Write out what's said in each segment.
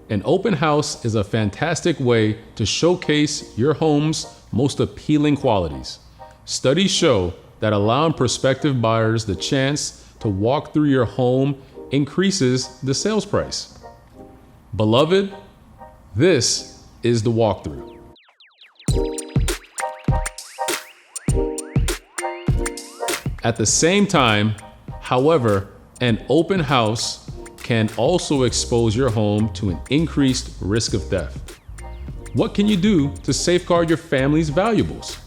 An open house is a fantastic way to showcase your home's most appealing qualities. Studies show that allowing prospective buyers the chance to walk through your home increases the sales price. Beloved, this is the walkthrough. At the same time, however, an open house can also expose your home to an increased risk of theft. What can you do to safeguard your family's valuables?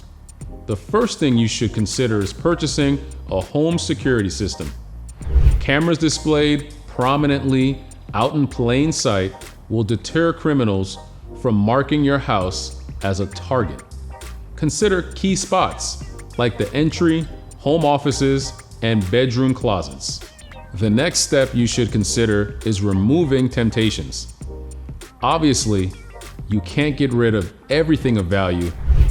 The first thing you should consider is purchasing a home security system. Cameras displayed prominently out in plain sight will deter criminals from marking your house as a target. Consider key spots like the entry, home offices, and bedroom closets. The next step you should consider is removing temptations. Obviously, you can't get rid of everything of value,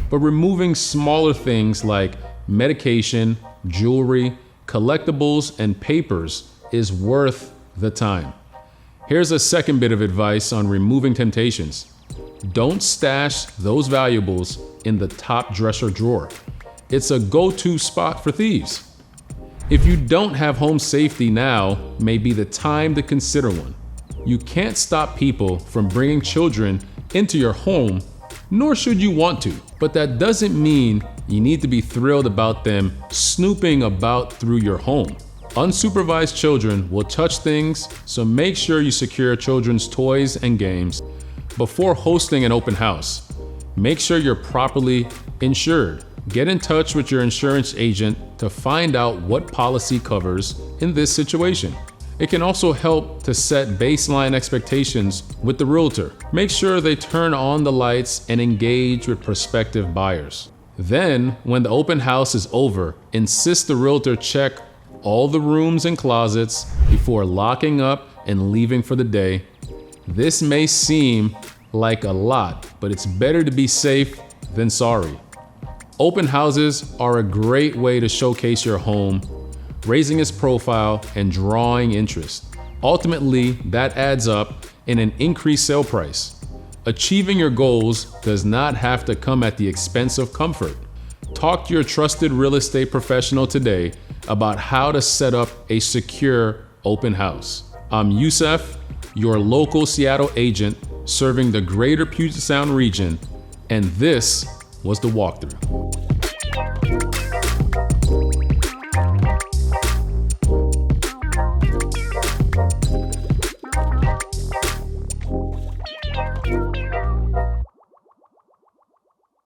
but removing smaller things like medication, jewelry, collectibles, and papers is worth the time. Here's a second bit of advice on removing temptations. Don't stash those valuables in the top dresser drawer. It's a go-to spot for thieves. If you don't have home safety now, may be the time to consider one. You can't stop people from bringing children into your home, nor should you want to. But that doesn't mean you need to be thrilled about them snooping about through your home. Unsupervised children will touch things, so make sure you secure children's toys and games. Before hosting an open house, make sure you're properly insured. Get in touch with your insurance agent to find out what policy covers in this situation. It can also help to set baseline expectations with the realtor. Make sure they turn on the lights and engage with prospective buyers. Then, when the open house is over, insist the realtor check all the rooms and closets before locking up and leaving for the day. This may seem like a lot, but it's better to be safe than sorry. Open houses are a great way to showcase your home, raising its profile and drawing interest. Ultimately, that adds up in an increased sale price. Achieving your goals does not have to come at the expense of comfort. Talk to your trusted real estate professional today about how to set up a secure open house. I'm Youssef, your local Seattle agent serving the greater Puget Sound region, and this was the walkthrough.